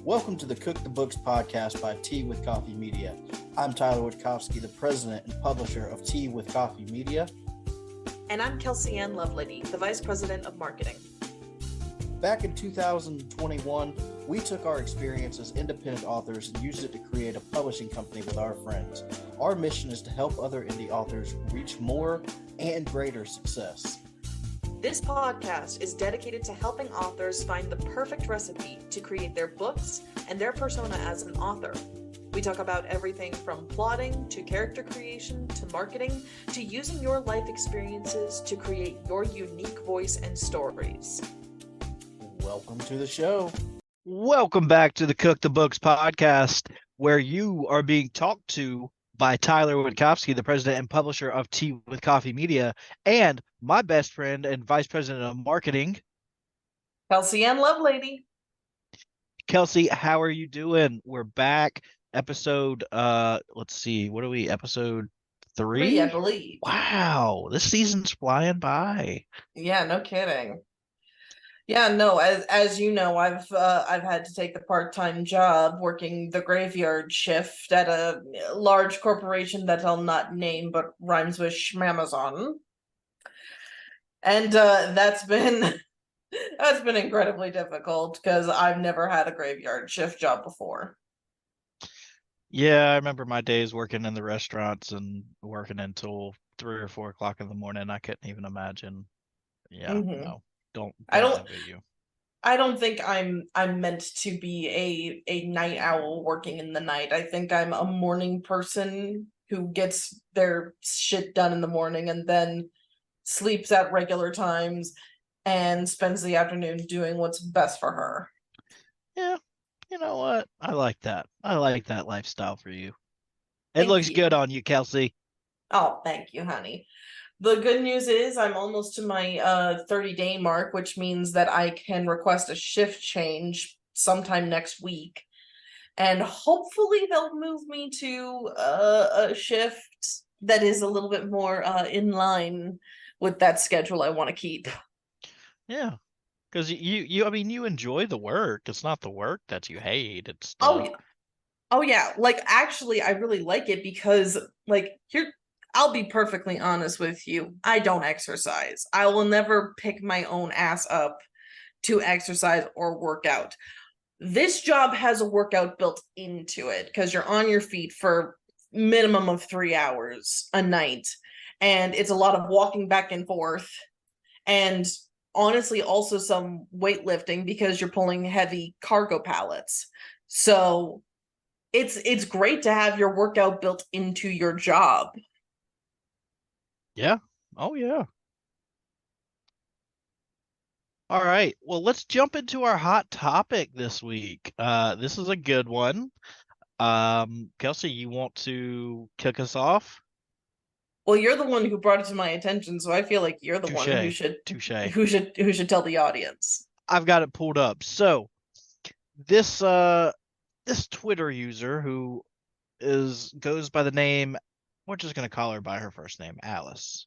Welcome to the Cook the Books podcast by Tea with Coffee Media. I'm Tyler Witkowski, the president and publisher of Tea with Coffee Media. And I'm Kelsey Ann Lovelady, the vice president of marketing. Back in 2021, we took our experience as independent authors and used it to create a publishing company with our friends. Our mission is to help other indie authors reach more and greater success. This podcast is dedicated to helping authors find the perfect recipe to create their books and their persona as an author. We talk about everything from plotting to character creation to marketing to using your life experiences to create your unique voice and stories. Welcome to the show. Welcome back to the Cook the Books podcast, where you are being talked to by Tyler Witkowski, the president and publisher of Tea with Coffee Media, and my best friend and vice president of marketing, Kelsey Ann Lovelady. Kelsey. How are you doing? We're back. Episode, let's see, what are we? Episode 3, I believe. Wow, this season's flying by. Yeah, no kidding. Yeah, no, as you know, I've had to take a part-time job working the graveyard shift at a large corporation that I'll not name, but rhymes with Schmamazon. And that's been incredibly difficult because I've never had a graveyard shift job before. Yeah, I remember my days working in the restaurants and working until 3 or 4 o'clock in the morning. I couldn't even imagine. Yeah, no. I don't think I'm meant to be a night owl working in the night. I think I'm a morning person who gets their shit done in the morning and then sleeps at regular times and spends the afternoon doing what's best for her. Yeah, you know what? I like that. I like that lifestyle for you. Thank looks you. Good on you, Kelsey. Oh, thank you, honey. The good news is I'm almost to my 30-day mark, which means that I can request a shift change sometime next week. And hopefully they'll move me to a shift that is a little bit more in line with that schedule I want to keep. Yeah, because you enjoy the work. It's not the work that you hate. It's Oh yeah. Like, actually, I really like it because, like, I'll be perfectly honest with you. I don't exercise. I will never pick my own ass up to exercise or work out. This job has a workout built into it because you're on your feet for minimum of 3 hours a night. And it's a lot of walking back and forth. And honestly, also some weightlifting because you're pulling heavy cargo pallets. So it's great to have your workout built into your job. Yeah. Oh, yeah. All right. Well, let's jump into our hot topic this week. This is a good one. Kelsey, you want to kick us off? Well, you're the one who brought it to my attention, so I feel like you're the one who should tell the audience. I've got it pulled up. So this Twitter user who goes by the name, we're just going to call her by her first name, Alice.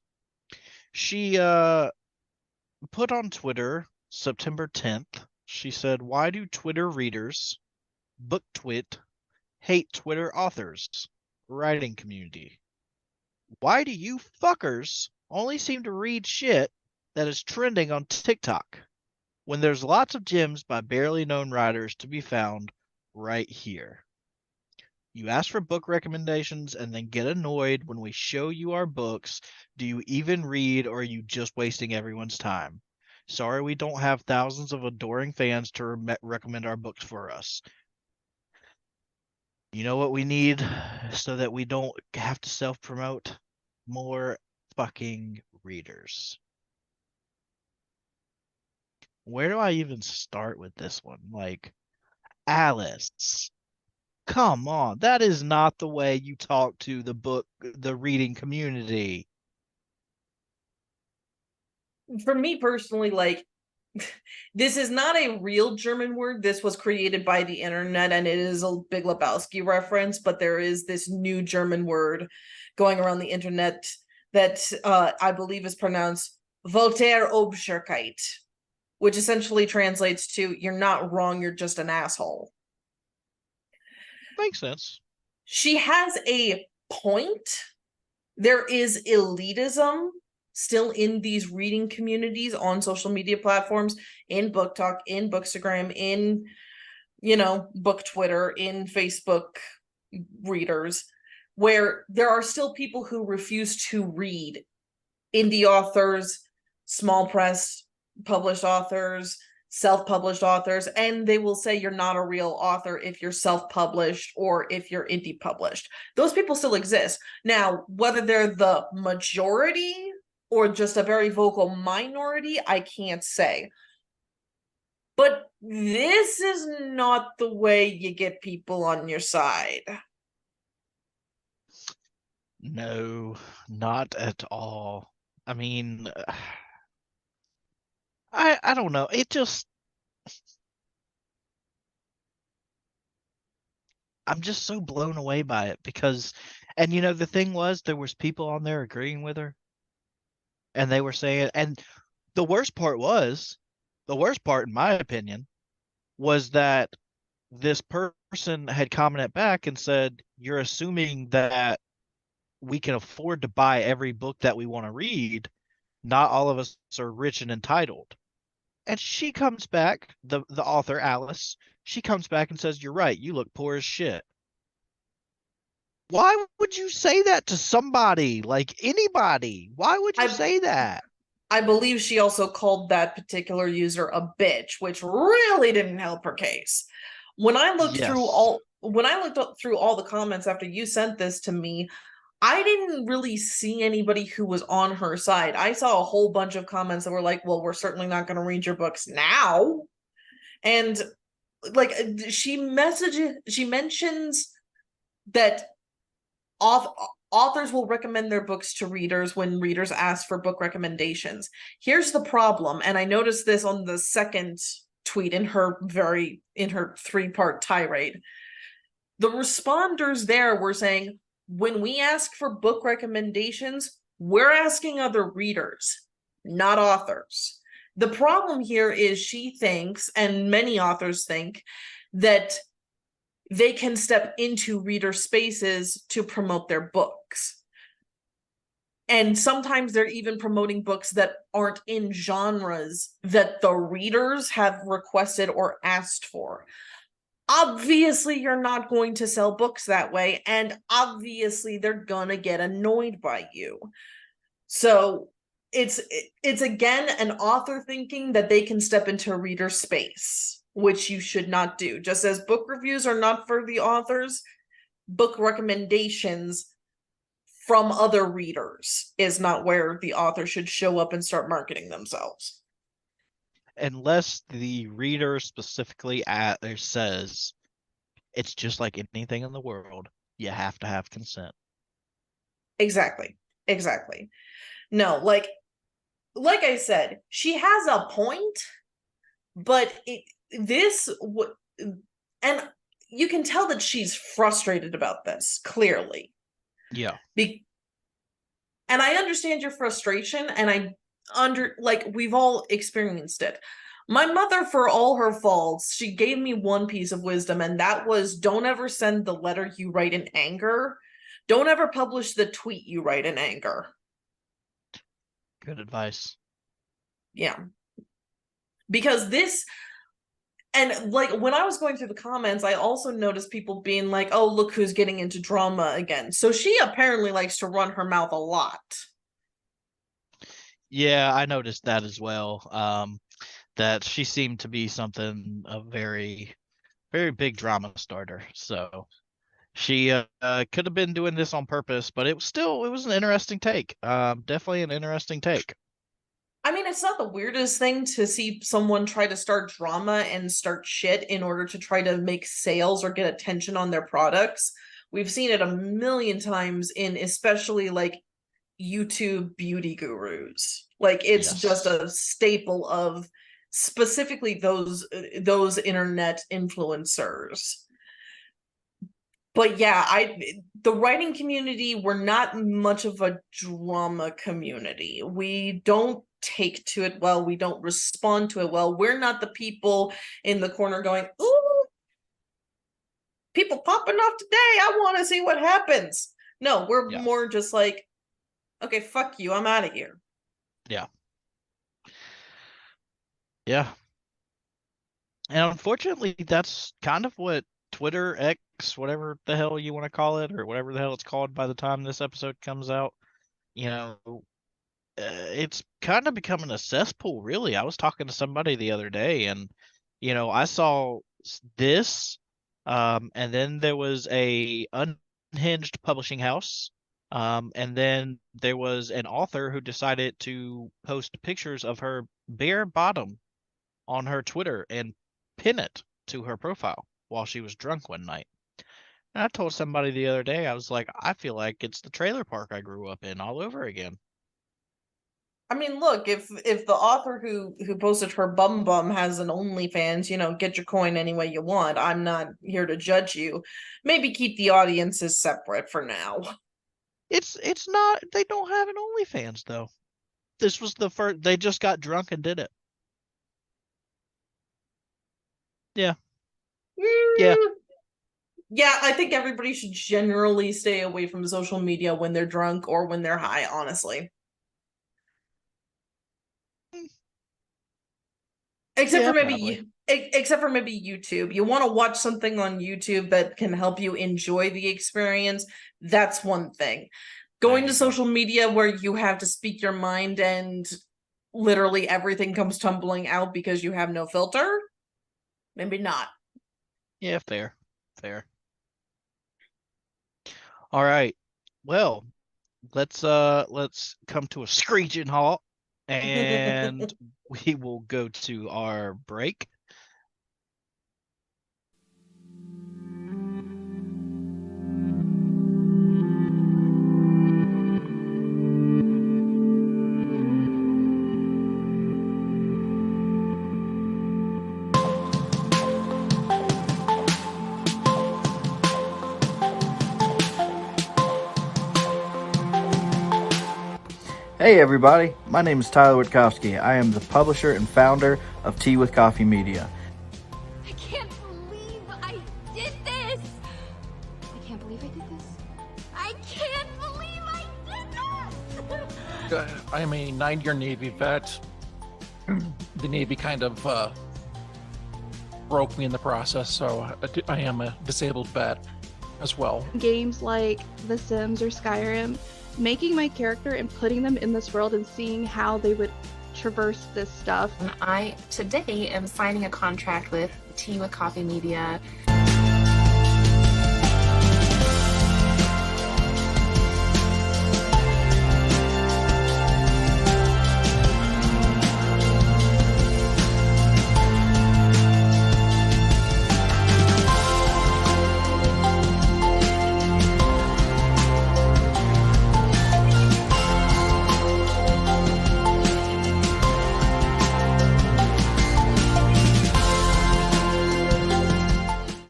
She put on Twitter September 10th, she said, "Why do Twitter readers, BookTwit, hate Twitter authors, writing community? Why do you fuckers only seem to read shit that is trending on TikTok when there's lots of gems by barely known writers to be found right here? You ask for book recommendations and then get annoyed when we show you our books. Do you even read, or are you just wasting everyone's time? Sorry we don't have thousands of adoring fans to recommend our books for us. You know what we need so that we don't have to self-promote? More fucking readers." Where do I even start with this one? Like, Alice, come on, that is not the way you talk to the reading community. For me personally, like, this is not a real German word. This was created by the internet, and it is a Big Lebowski reference, but there is this new German word going around the internet that I believe is pronounced Voltaire Obscherkeit, which essentially translates to, "You're not wrong, you're just an asshole." Makes sense. She has a point. There is elitism still in these reading communities on social media platforms, in Book Talk, in Bookstagram, in, Book Twitter, in Facebook readers, where there are still people who refuse to read indie authors, small press published authors, self-published authors, and they will say you're not a real author if you're self-published or if you're indie published. Those people still exist. Now, whether they're the majority or just a very vocal minority, I can't say. But this is not the way you get people on your side. No, not at all. I mean, I don't know. It just, I'm just so blown away by it because, and the thing was, there was people on there agreeing with her, and they were saying, and the worst part in my opinion, was that this person had commented back and said, "You're assuming that we can afford to buy every book that we want to read. Not all of us are rich and entitled." And she comes back, the author, Alice, she comes back and says, "You're right, you look poor as shit." Why would you say that to somebody? Like anybody? Why would you say that? I believe she also called that particular user a bitch, which really didn't help her case. When I looked through all the comments after you sent this to me, I didn't really see anybody who was on her side. I saw a whole bunch of comments that were like, well, we're certainly not going to read your books now. And like she mentions that authors will recommend their books to readers when readers ask for book recommendations. Here's the problem, and I noticed this on the second tweet in her 3-part tirade. The responders there were saying, when we ask for book recommendations, we're asking other readers, not authors. The problem here is she thinks, and many authors think, that they can step into reader spaces to promote their books. And sometimes they're even promoting books that aren't in genres that the readers have requested or asked for. Obviously, you're not going to sell books that way, and obviously they're gonna get annoyed by you. So it's again an author thinking that they can step into reader space, which you should not do. Just as book reviews are not for the authors, book recommendations from other readers is not where the author should show up and start marketing themselves. Unless the reader specifically says it's just like anything in the world, you have to have consent. Exactly. No, like I said, she has a point, but and you can tell that she's frustrated about this, clearly. Yeah. And I understand your frustration, and we've all experienced it. My mother, for all her faults, she gave me one piece of wisdom, and that was, don't ever send the letter you write in anger. Don't ever publish the tweet you write in anger. Good advice. Yeah. Because and like when I was going through the comments, I also noticed people being like, oh, look who's getting into drama again. So she apparently likes to run her mouth a lot. Yeah, I noticed that as well. That she seemed to be a very, very big drama starter. So she could have been doing this on purpose, but it was an interesting take. Definitely an interesting take. I mean, it's not the weirdest thing to see someone try to start drama and start shit in order to try to make sales or get attention on their products. We've seen it a million times in especially like YouTube beauty gurus. Like it's just a staple of specifically those internet influencers. But yeah, the writing community, we're not much of a drama community. We don't take to it well. We don't respond to it well. We're not the people in the corner going, ooh. people popping off today. I want to see what happens. No, we're Yeah. more just like, okay, fuck you. I'm out of here. Yeah. Yeah. And unfortunately, that's kind of what Twitter, X, whatever the hell you want to call it, or whatever the hell it's called by the time this episode comes out, you know, it's kind of becoming a cesspool, really. I was talking to somebody the other day, and, you know, I saw this, and then there was a unhinged publishing house, and then there was an author who decided to post pictures of her bare bottom on her Twitter and pin it to her profile while she was drunk one night. And I told somebody the other day, I was like, I feel like it's the trailer park I grew up in all over again. I mean, look, if the author who posted her bum has an OnlyFans, you know, get your coin any way you want. I'm not here to judge you. Maybe keep the audiences separate for now. It's not, they don't have an OnlyFans though. This was the first, they just got drunk and did it. Yeah. Yeah. Yeah, I think everybody should generally stay away from social media when they're drunk or when they're high, honestly. Except Yeah, for maybe probably. except for maybe YouTube. You want to watch something on YouTube that can help you enjoy the experience. That's one thing. Going There to you go. social media where you have to speak your mind and literally everything comes tumbling out because you have no filter, maybe not. Yeah, fair. Fair. All right. Well, let's come to a screeching halt, and we will go to our break. Hey everybody, my name is Tyler Witkowski. I am the publisher and founder of Tea with Coffee Media. I can't believe I did this! I can't believe I did this. I can't believe I did this! I am a 9-year Navy vet. The Navy kind of broke me in the process, so I am a disabled vet as well. Games like The Sims or Skyrim, making my character and putting them in this world and seeing how they would traverse this stuff. I today am signing a contract with Tea with Coffee Media.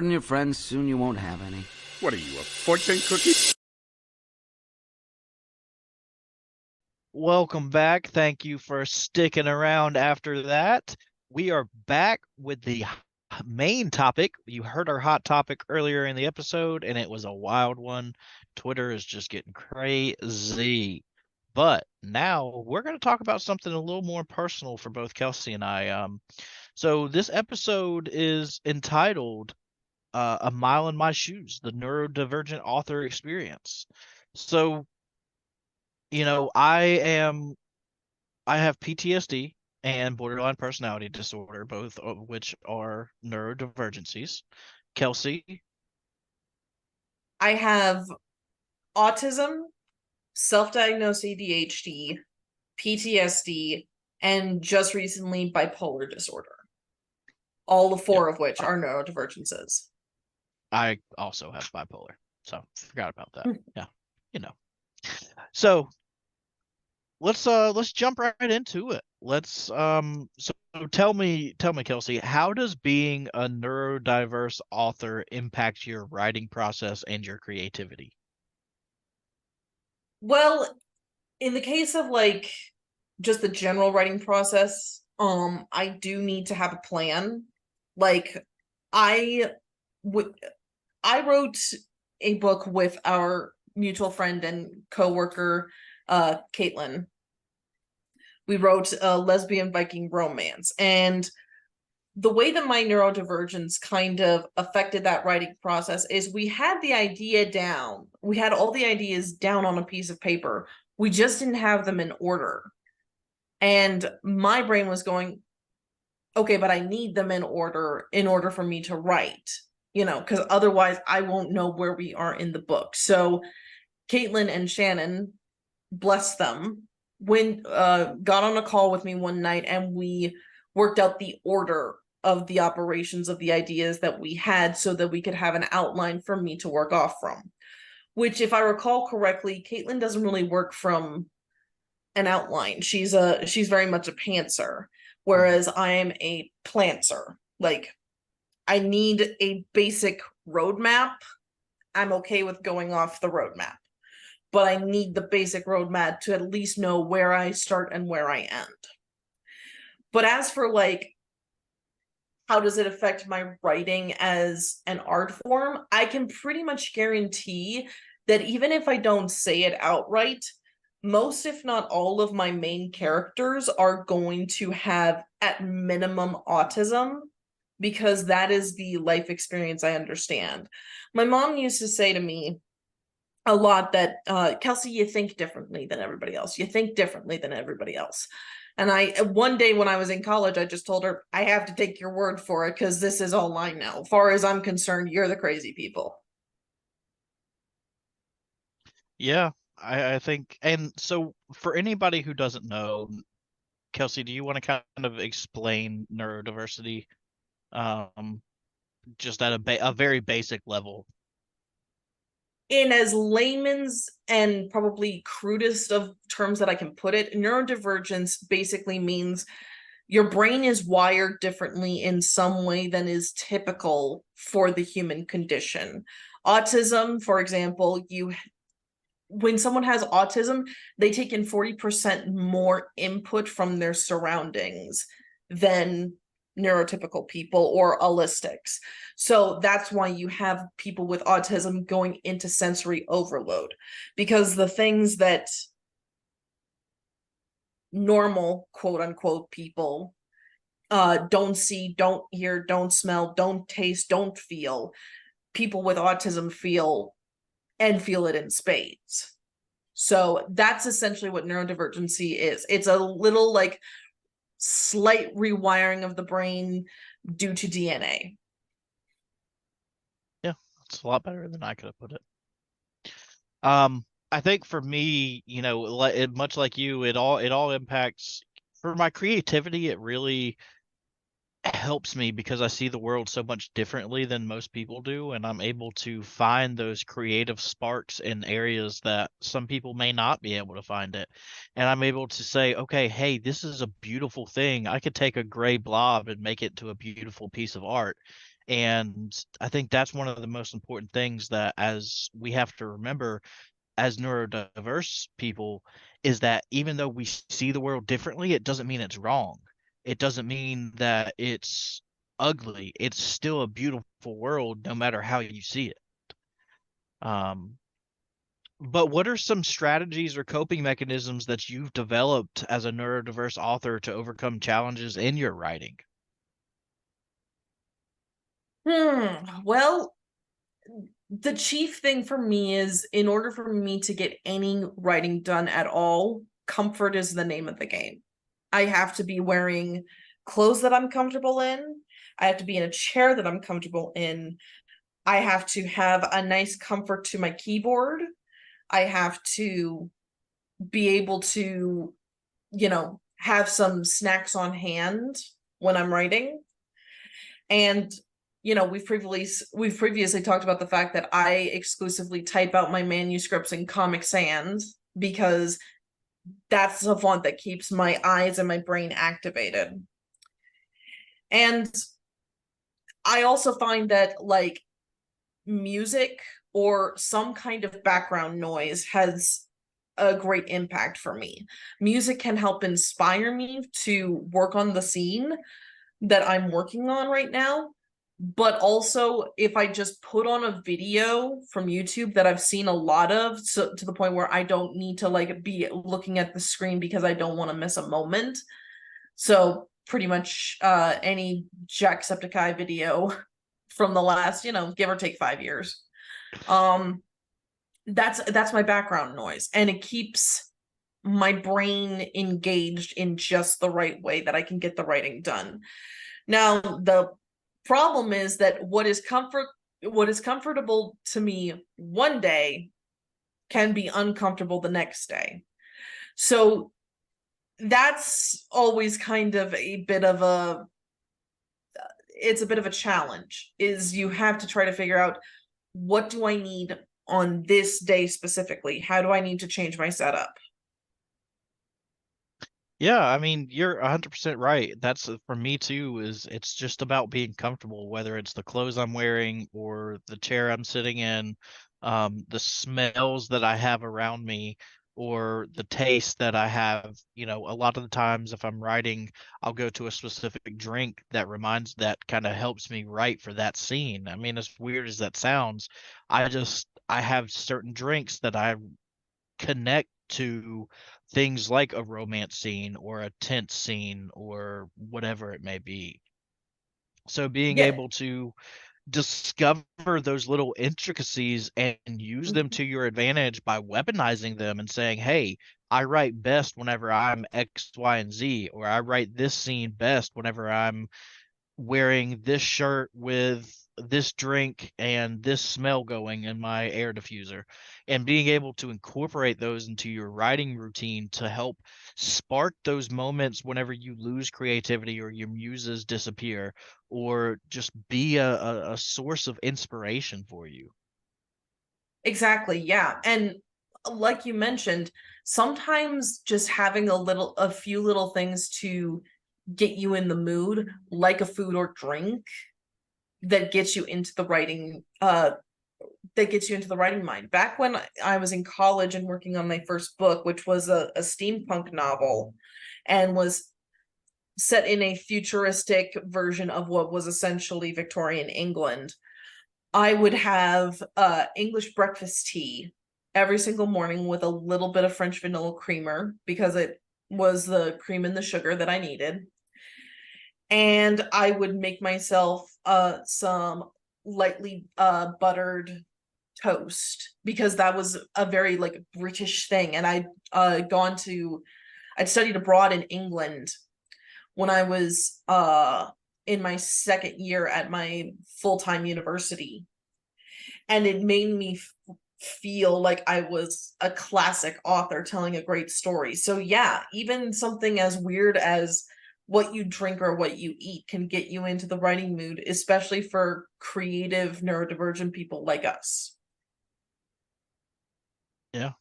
Your friends, soon you won't have any. What are you, a fortune cookie? Welcome back. Thank you for sticking around after that. We are back with the main topic. You heard our hot topic earlier in the episode, and it was a wild one. Twitter is just getting crazy. But now we're going to talk about something a little more personal for both Kelsey and I. So this episode is entitled A Mile in My Shoes, the Neurodivergent Author Experience. So, you know, I have PTSD and borderline personality disorder, both of which are neurodivergencies. Kelsey? I have autism, self-diagnosed ADHD, PTSD, and just recently bipolar disorder. All the four of which are neurodivergences. I also have bipolar, so forgot about that. Yeah, you know. So let's jump right into it. So tell me, Kelsey, how does being a neurodiverse author impact your writing process and your creativity? Well, in the case of like just the general writing process, I do need to have a plan. Like I would I wrote a book with our mutual friend and coworker, Caitlin. We wrote a lesbian Viking romance, and the way that my neurodivergence kind of affected that writing process is we had the idea down. We had all the ideas down on a piece of paper. We just didn't have them in order. And my brain was going, okay, but I need them in order for me to write, because otherwise I won't know where we are in the book. So Caitlin and Shannon, bless them, got on a call with me one night, and we worked out the order of the operations of the ideas that we had so that we could have an outline for me to work off from. Which, if I recall correctly, Caitlin doesn't really work from an outline. She's very much a pantser, whereas I am a plantser. Like, I need a basic roadmap. I'm okay with going off the roadmap, but I need the basic roadmap to at least know where I start and where I end. But as for like, how does it affect my writing as an art form? I can pretty much guarantee that even if I don't say it outright, most, if not all, of my main characters are going to have, at minimum, autism, because that is the life experience I understand. My mom used to say to me a lot that, Kelsey, you think differently than everybody else. You think differently than everybody else. And one day when I was in college, I just told her, I have to take your word for it because this is all I know. As far as I'm concerned, you're the crazy people. Yeah, I think, and so for anybody who doesn't know, Kelsey, do you want to kind of explain neurodiversity, just at a very basic level? In as layman's and probably crudest of terms that I can put it, neurodivergence basically means your brain is wired differently in some way than is typical for the human condition. Autism, for example, when someone has autism, they take in 40% more input from their surroundings than neurotypical people or allistics. So that's why you have people with autism going into sensory overload, because the things that normal, quote unquote, people don't see, don't hear, don't smell, don't taste, don't feel, people with autism feel, and feel it in spades. So that's essentially what neurodivergency is. It's a little like slight rewiring of the brain due to DNA. Yeah, that's a lot better than I could have put it. I think for me, much like you, it all impacts for my creativity. It really helps me because I see the world so much differently than most people do, and I'm able to find those creative sparks in areas that some people may not be able to find it. And I'm able to say, okay, hey, this is a beautiful thing. I could take a gray blob and make it to a beautiful piece of art. And I think that's one of the most important things that as we have to remember as neurodiverse people is that even though we see the world differently, it doesn't mean it's wrong. It doesn't mean that it's ugly. It's still a beautiful world no matter how you see it. But what are some strategies or coping mechanisms that you've developed as a neurodiverse author to overcome challenges in your writing? Well, the chief thing for me is, in order for me to get any writing done at all, comfort is the name of the game. I have to be wearing clothes that I'm comfortable in. I have to be in a chair that I'm comfortable in. I have to have a nice comfort to my keyboard. I have to be able to, have some snacks on hand when I'm writing. And we've previously talked about the fact that I exclusively type out my manuscripts in Comic Sans because that's the font that keeps my eyes and my brain activated. And I also find that like music or some kind of background noise has a great impact for me. Music can help inspire me to work on the scene that I'm working on right now, But also, if I just put on a video from YouTube that I've seen a lot of, so to the point where I don't need to like be looking at the screen because I don't want to miss a moment. So pretty much any Jacksepticeye video from the last, give or take 5 years. That's my background noise, and it keeps my brain engaged in just the right way that I can get the writing done. Now, the problem is that what is comfortable to me one day can be uncomfortable the next day. So that's always kind of a bit of a challenge, is you have to try to figure out, what do I need on this day specifically? How do I need to change my setup? Yeah, I mean, you're 100% right. That's for me too, is it's just about being comfortable, whether it's the clothes I'm wearing or the chair I'm sitting in, the smells that I have around me, or the taste that I have. A lot of the times if I'm writing, I'll go to a specific drink that kind of helps me write for that scene. I mean, as weird as that sounds, I have certain drinks that I connect to things like a romance scene or a tense scene or whatever it may be. So being Yeah. able to discover those little intricacies and use them to your advantage by weaponizing them and saying, hey, I write best whenever I'm X, Y, and Z, or I write this scene best whenever I'm wearing this shirt with this drink and this smell going in my air diffuser, and being able to incorporate those into your writing routine to help spark those moments whenever you lose creativity or your muses disappear, or just be a source of inspiration for you. Exactly, yeah. And like you mentioned, sometimes just having a few little things to get you in the mood, like a food or drink, that gets you into the writing mind. Back when I was in college and working on my first book, which was a steampunk novel and was set in a futuristic version of what was essentially Victorian England, I would have English breakfast tea every single morning with a little bit of French vanilla creamer, because it was the cream and the sugar that I needed. And I would make myself some lightly buttered toast, because that was a very like British thing. And I'd studied abroad in England when I was in my second year at my full-time university, and it made me feel like I was a classic author telling a great story. So yeah, even something as weird as what you drink or what you eat can get you into the writing mood, especially for creative neurodivergent people like us. Yeah.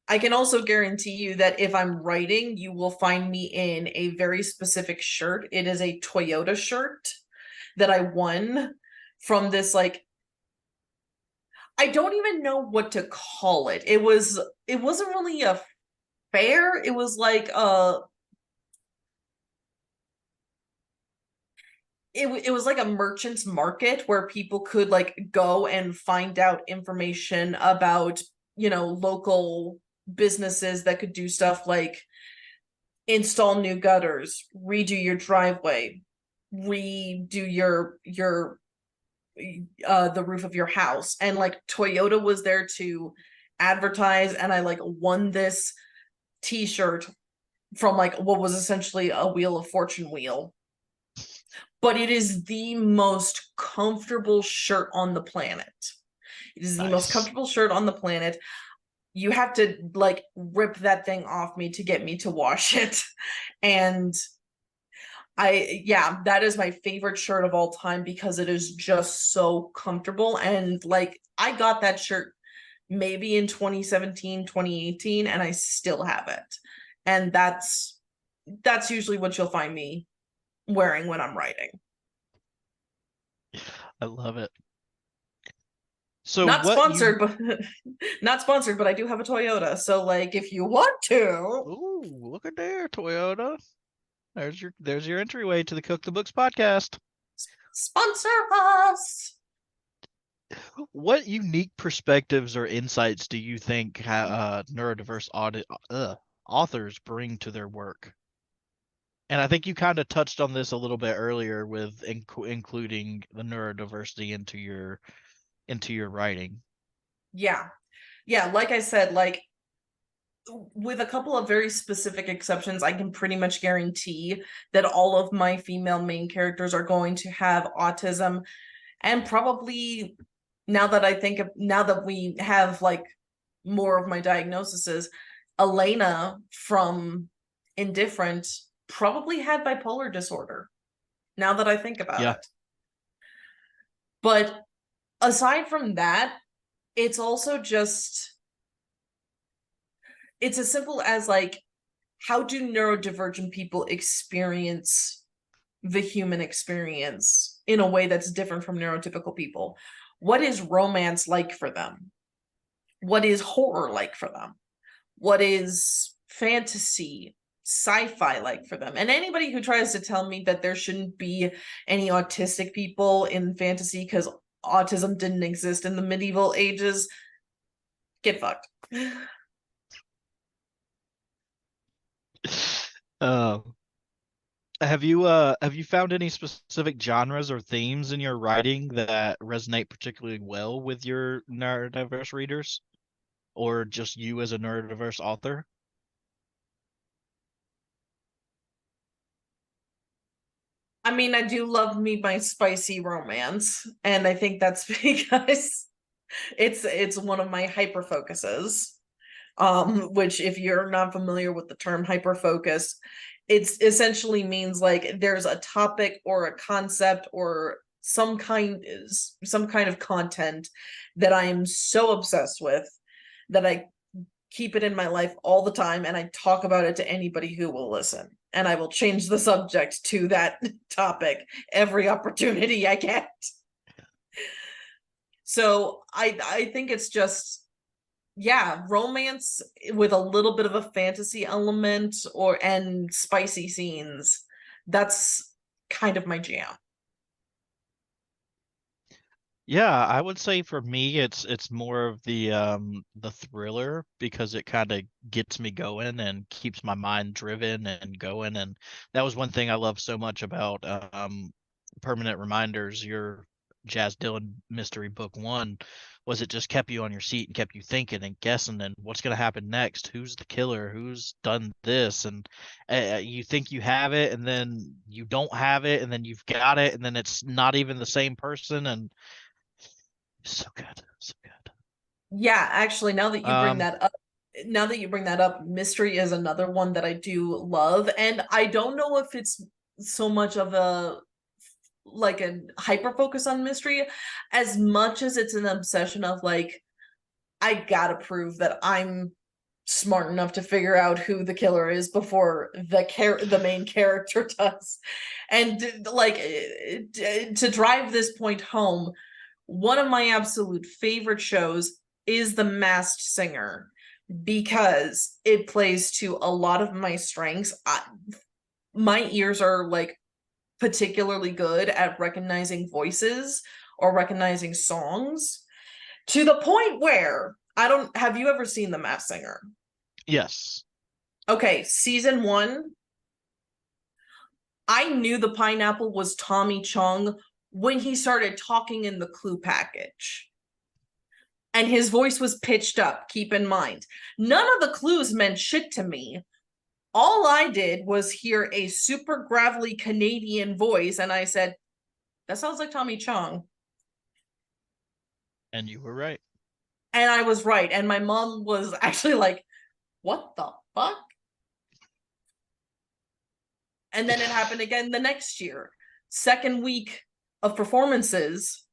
I can also guarantee you that if I'm writing, you will find me in a very specific shirt. It is a Toyota shirt that I won from this, like, I don't even know what to call it. It wasn't really a fair. It was like it was like a merchant's market where people could like go and find out information about, local businesses that could do stuff like install new gutters, redo your driveway, redo your the roof of your house. And like Toyota was there to advertise, and I like won this t-shirt from like what was essentially a Wheel of Fortune wheel. But it is the most comfortable shirt on the planet. It is the most comfortable shirt on the planet. You have to like rip that thing off me to get me to wash it. And that is my favorite shirt of all time, because it is just so comfortable. And like, I got that shirt maybe in 2017, 2018, and I still have it. And that's usually what you'll find me wearing when I'm writing. I love it. So not sponsored, but I do have a Toyota. So like, if you want to. Ooh, look at there, Toyota. there's your entryway to the Cook the Books podcast. Sponsor us. What unique perspectives or insights do you think neurodiverse authors bring to their work? And I think you kind of touched on this a little bit earlier with including the neurodiversity into your writing. Yeah. Like I said, like with a couple of very specific exceptions, I can pretty much guarantee that all of my female main characters are going to have autism, and probably now that we have like more of my diagnoses, Elena from Indifferent probably had bipolar disorder, now that I think about it. But aside from that, it's also just, it's as simple as like, how do neurodivergent people experience the human experience in a way that's different from neurotypical people? What is romance like for them? What is horror like for them? What is fantasy, sci-fi like for them? And anybody who tries to tell me that there shouldn't be any autistic people in fantasy because autism didn't exist in the medieval ages, get fucked. Have you found any specific genres or themes in your writing that resonate particularly well with your neurodiverse readers, or just you as a neurodiverse author? I mean, I do love me my spicy romance, and I think that's because it's one of my hyper focuses. Which, if you're not familiar with the term hyper focus, it's essentially means like there's a topic or a concept or some kind of content that I am so obsessed with that I keep it in my life all the time, and I talk about it to anybody who will listen, and I will change the subject to that topic every opportunity I get. So I think it's just, yeah, romance with a little bit of a fantasy element and spicy scenes. That's kind of my jam. Yeah, I would say for me it's more of the thriller, because it kind of gets me going and keeps my mind driven and going. And that was one thing I love so much about Permanent Reminders, your Jazz Dillon mystery book 1, was it just kept you on your seat and kept you thinking and guessing, and what's going to happen next, who's the killer, who's done this, and you think you have it and then you don't have it, and then you've got it and then it's not even the same person, and so good, so good. Yeah, actually, now that you bring that up, mystery is another one that I do love, and I don't know if it's so much of a hyper focus on mystery as much as it's an obsession of like, I gotta prove that I'm smart enough to figure out who the killer is before the main character does. And like, to drive this point home, one of my absolute favorite shows is The Masked Singer, because it plays to a lot of my strengths. My ears are like particularly good at recognizing voices or recognizing songs, to the point where have you ever seen The Masked Singer? Yes. Okay, season 1, I knew the pineapple was Tommy Chung when he started talking in the clue package. And his voice was pitched up, keep in mind. None of the clues meant shit to me. All I did was hear a super gravelly Canadian voice, and I said, that sounds like Tommy Chung. And you were right. And I was right. And my mom was actually like, what the fuck? And then it happened again the next year. Second week of performances,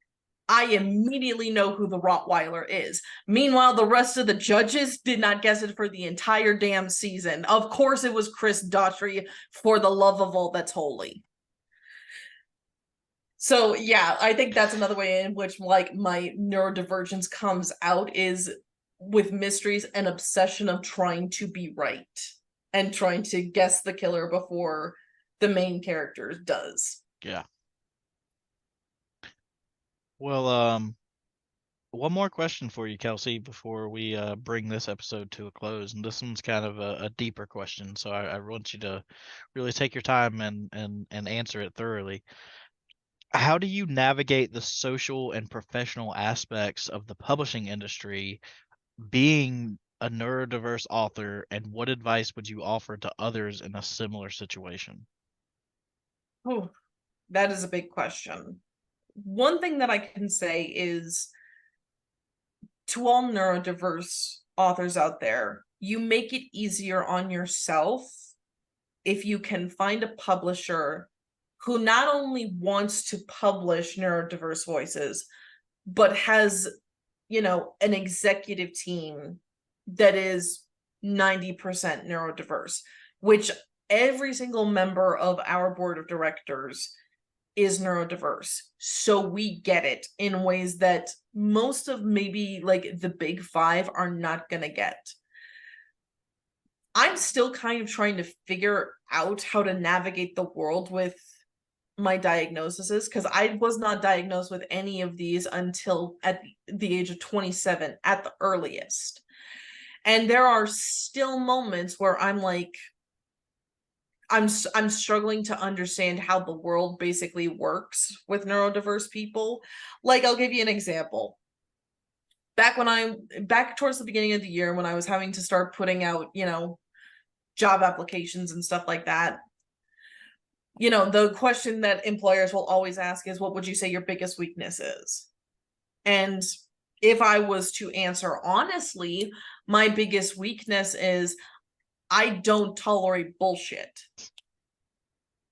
I immediately know who the Rottweiler is. Meanwhile, the rest of the judges did not guess it for the entire damn season. Of course, it was Chris Daughtry, for the love of all that's holy. So yeah, I think that's another way in which like my neurodivergence comes out, is with mysteries, an obsession of trying to be right and trying to guess the killer before the main character does. Yeah. Well, one more question for you, Kelsey, before we bring this episode to a close. And this one's kind of a deeper question, so I want you to really take your time and answer it thoroughly. How do you navigate the social and professional aspects of the publishing industry being a neurodiverse author, and what advice would you offer to others in a similar situation? Oh, that is a big question. One thing that I can say is, to all neurodiverse authors out there, you make it easier on yourself if you can find a publisher who not only wants to publish neurodiverse voices, but has, an executive team that is 90% neurodiverse, which every single member of our board of directors is neurodiverse. So we get it in ways that most of maybe like the big five are not going to get. I'm still kind of trying to figure out how to navigate the world with my diagnoses, because I was not diagnosed with any of these until at the age of 27 at the earliest. And there are still moments where I'm like, I'm struggling to understand how the world basically works with neurodiverse people. Like, I'll give you an example. Back towards the beginning of the year, when I was having to start putting out, job applications and stuff like that, the question that employers will always ask is, what would you say your biggest weakness is? And if I was to answer honestly, my biggest weakness is I don't tolerate bullshit.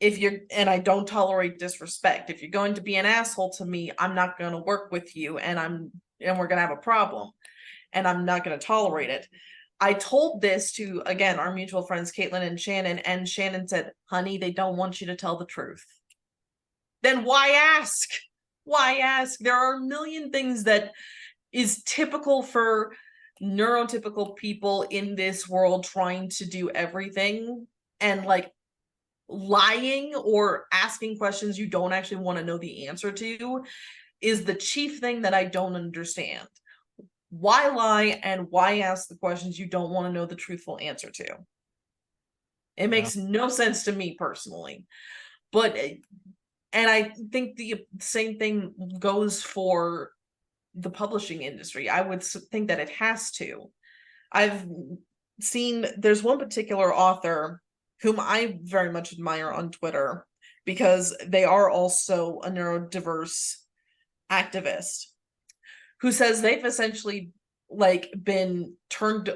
And I don't tolerate disrespect. If you're going to be an asshole to me, I'm not going to work with you, and we're going to have a problem, and I'm not going to tolerate it. I told this to, again, our mutual friends, Caitlin and Shannon said, honey, they don't want you to tell the truth. Then why ask? Why ask? There are a million things that is typical for neurotypical people in this world trying to do everything, and like lying or asking questions you don't actually want to know the answer to is the chief thing that I don't understand. Why lie and why ask the questions you don't want to know the truthful answer to? It makes no sense to me personally. And I think the same thing goes for the publishing industry. I would think that it has to. I've seen, there's one particular author whom I very much admire on Twitter, because they are also a neurodiverse activist, who says they've essentially like been turned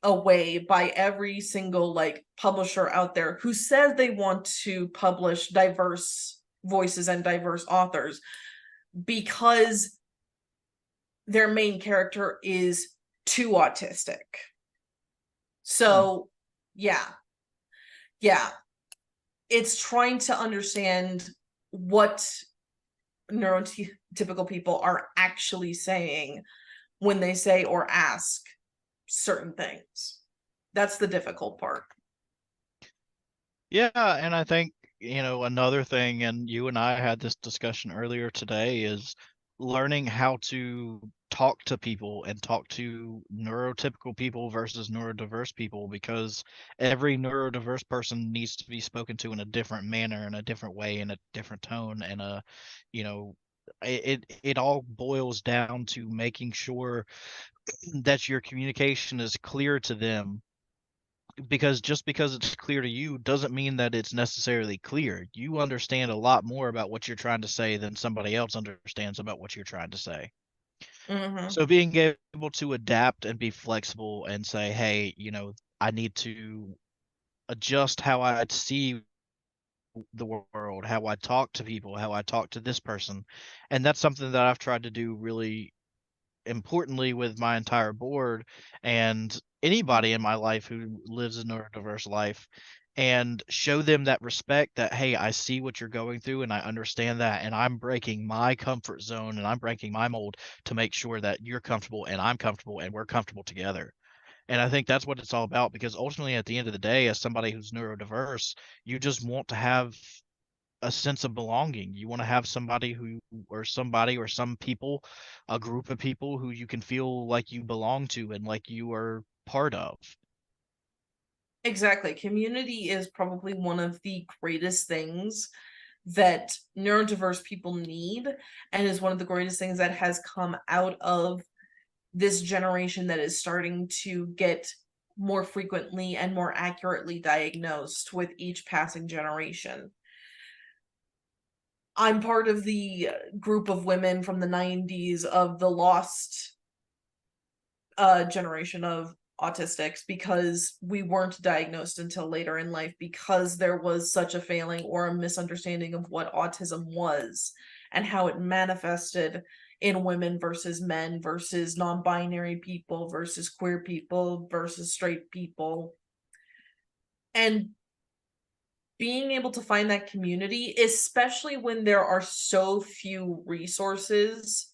away by every single like publisher out there who says they want to publish diverse voices and diverse authors, because their main character is too autistic. So yeah, it's trying to understand what neurotypical people are actually saying when they say or ask certain things. That's the difficult part. Yeah, and I think, another thing, and you and I had this discussion earlier today, is learning how to talk to people and talk to neurotypical people versus neurodiverse people, because every neurodiverse person needs to be spoken to in a different manner, in a different way, in a different tone, and it all boils down to making sure that your communication is clear to them, because just because it's clear to you doesn't mean that it's necessarily clear. You understand a lot more about what you're trying to say than somebody else understands about what you're trying to say. So being able to adapt and be flexible and say, hey, I need to adjust how I see the world, how I talk to people, how I talk to this person. And that's something that I've tried to do really importantly with my entire board and anybody in my life who lives a neurodiverse life, and show them that respect, that, hey, I see what you're going through and I understand that, and I'm breaking my comfort zone and I'm breaking my mold to make sure that you're comfortable and I'm comfortable and we're comfortable together. And I think that's what it's all about, because ultimately at the end of the day, as somebody who's neurodiverse, you just want to have a sense of belonging. You want to have somebody or some people, a group of people who you can feel like you belong to and like you are part of. Exactly. Community is probably one of the greatest things that neurodiverse people need, and is one of the greatest things that has come out of this generation that is starting to get more frequently and more accurately diagnosed with each passing generation. I'm part of the group of women from the 90s of the lost generation of autistics, because we weren't diagnosed until later in life, because there was such a failing or a misunderstanding of what autism was and how it manifested in women versus men versus non-binary people versus queer people versus straight people. And being able to find that community, especially when there are so few resources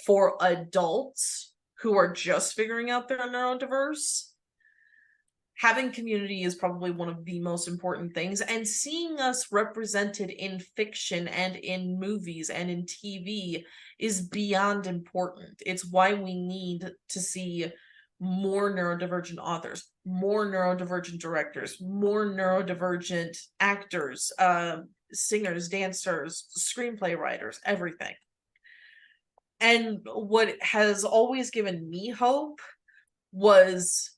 for adults who are just figuring out their neurodiverse, having community is probably one of the most important things. And seeing us represented in fiction and in movies and in TV is beyond important. It's why we need to see more neurodivergent authors, more neurodivergent directors, more neurodivergent actors, singers, dancers, screenplay writers, everything. And what has always given me hope was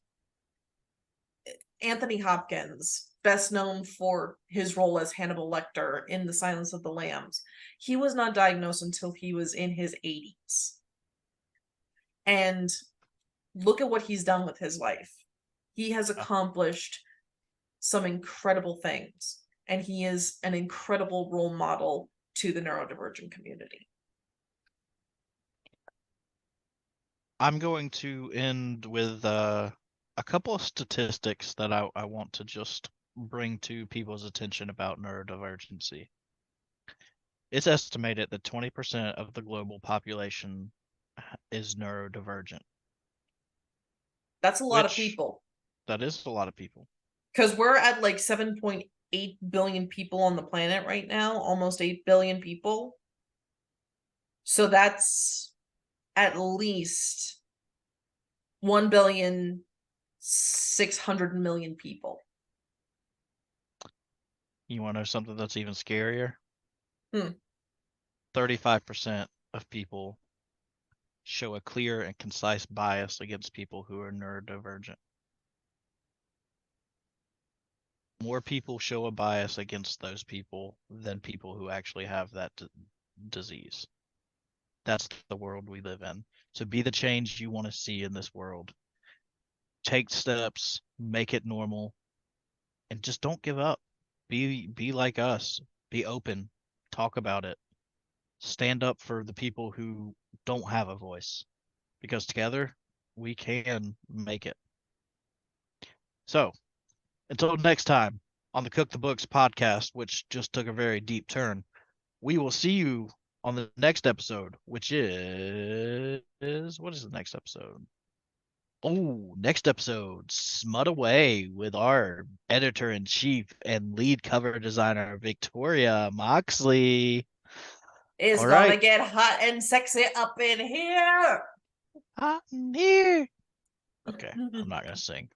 Anthony Hopkins, best known for his role as Hannibal Lecter in The Silence of the Lambs. He was not diagnosed until he was in his 80s. And look at what he's done with his life. He has accomplished some incredible things, and he is an incredible role model to the neurodivergent community. I'm going to end with a couple of statistics that I want to just bring to people's attention about neurodivergency. It's estimated that 20% of the global population is neurodivergent. That's a lot of people. That is a lot of people. Because we're at like 7.8 billion people on the planet right now, almost 8 billion people. So that's at least 1,600,000,000 people. You want to know something that's even scarier? 35% of people show a clear and concise bias against people who are neurodivergent. More people show a bias against those people than people who actually have that disease. That's the world we live in. So be the change you want to see in this world. Take steps, make it normal, and just don't give up. Be like us. Be open. Talk about it. Stand up for the people who don't have a voice, because together we can make it. So, until next time on the Cook the Books podcast, which just took a very deep turn, we will see you on the next episode, which is, what is the next episode? Oh, next episode, Smut Away, with our editor-in-chief and lead cover designer, Victoria Moxley. It's All gonna right. get hot and sexy up in here. Hot in here. Okay, I'm not going to sing.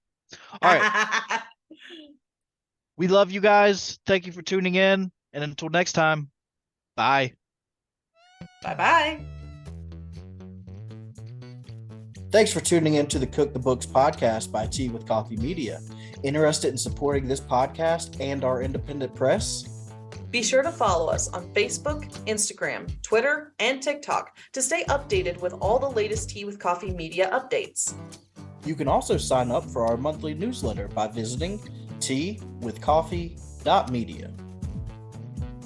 All right. We love you guys. Thank you for tuning in. And until next time, bye. Bye-bye. Thanks for tuning in to the Cook the Books podcast by Tea with Coffee Media. Interested in supporting this podcast and our independent press? Be sure to follow us on Facebook, Instagram, Twitter, and TikTok to stay updated with all the latest Tea with Coffee Media updates. You can also sign up for our monthly newsletter by visiting teawithcoffee.media.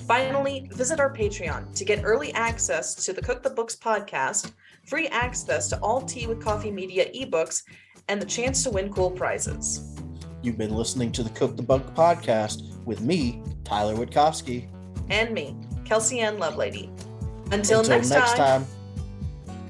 Finally, visit our Patreon to get early access to the Cook the Books podcast, free access to all Tea with Coffee Media ebooks, and the chance to win cool prizes. You've been listening to the Cook the Book podcast with me, Tyler Witkowski. And me, Kelsey Ann Lovelady. Until next time.